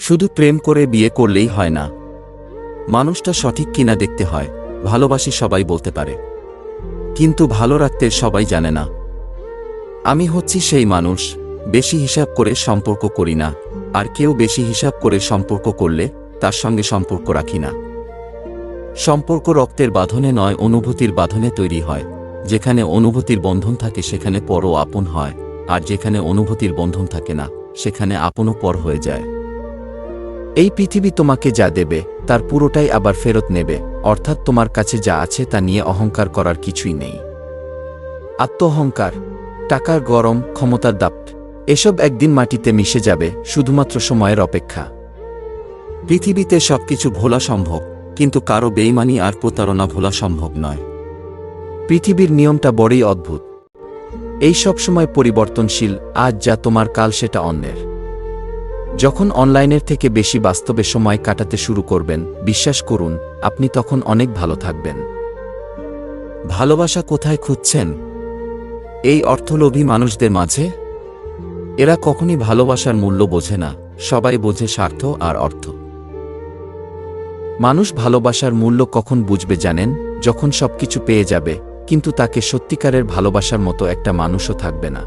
শুধু প্রেম করে বিয়ে করলেই হয় না, মানুষটা সঠিক কিনা দেখতে হয়। ভালোবাসি সবাই বলতে পারে, কিন্তু ভালো রাখতে সবাই জানে না। আমি হচ্ছি সেই মানুষ, বেশি হিসাব করে সম্পর্ক করি না, আর কেউ বেশি হিসাব করে সম্পর্ক করলে তার সঙ্গে সম্পর্ক রাখি না। সম্পর্ক রক্তের বাঁধনে নয়, অনুভূতির বাঁধনে তৈরি হয়। যেখানে অনুভূতির বন্ধন থাকে সেখানে পরও আপন হয়, আর যেখানে অনুভূতির বন্ধন থাকে না সেখানে আপনও পর হয়ে যায়। এই পৃথিবী তোমাকে যা দেবে তার পুরোটাই আবার ফেরত নেবে, অর্থাৎ তোমার কাছে যা আছে তা নিয়ে অহংকার করার কিছুই নেই। আত্মঅহংকার, টাকার গরম, ক্ষমতার দাপ, এসব একদিন মাটিতে মিশে যাবে, শুধুমাত্র সময়ের অপেক্ষা। পৃথিবীতে সবকিছু ভোলা সম্ভব, কিন্তু কারো বেইমানি আর প্রতারণা ভোলা সম্ভব নয়। পৃথিবীর নিয়মটা বড়ই অদ্ভুত, এই সব সময় পরিবর্তনশীল। আজ যা তোমার, কাল সেটা অন্যের। যখন অনলাইনের থেকে বেশি বাস্তবে সময় কাটাতে শুরু করবেন, বিশ্বাস করুন আপনি তখন অনেক ভালো থাকবেন। ভালোবাসা কোথায় খুঁজছেন? এই অর্থলোভী মানুষদের মাঝে? এরা কখনই ভালোবাসার মূল্য বোঝে না, সবাই বোঝে স্বার্থ আর অর্থ। মানুষ ভালোবাসার মূল্য কখন বুঝবে জানেন? যখন সবকিছু পেয়ে যাবে, কিন্তু তাকে সত্যিকারের ভালোবাসার মতো একটা মানুষও থাকবে না।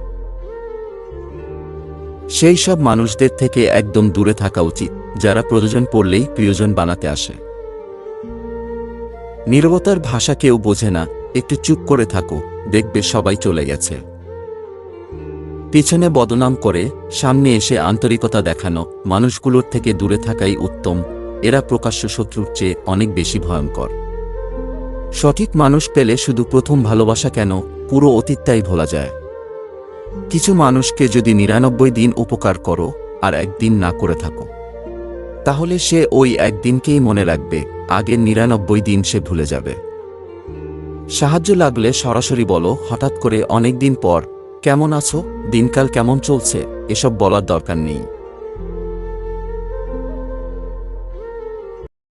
সেই সব মানুষদের থেকে একদম দূরে থাকা উচিত, যারা প্রয়োজন পড়লেই প্রিয়জন বানাতে আসে। নীরবতার ভাষা কেউ বোঝে না, একটু চুপ করে থাকো, দেখবে সবাই চলে গেছে। পিছনে বদনাম করে সামনে এসে আন্তরিকতা দেখানো মানুষগুলোর থেকে দূরে থাকাই উত্তম। এরা প্রকাশ্য শত্রুর চেয়ে অনেক বেশি ভয়ঙ্কর। সঠিক মানুষ পেলে শুধু প্রথম ভালোবাসা কেন, পুরো অতীতটাই ভোলা যায়। কিছু মানুষকে যদি ৯৯ দিন উপকার করো আর একদিন না করে থাকো, তাহলে সে ওই একদিনকেই মনে রাখবে, আগের ৯৯ দিন সে ভুলে যাবে। সাহায্য লাগলে সরাসরি বলো, হঠাৎ করে অনেকদিন পর কেমন আছো, দিনকাল কেমন চলছে, এসব বলার দরকার নেই।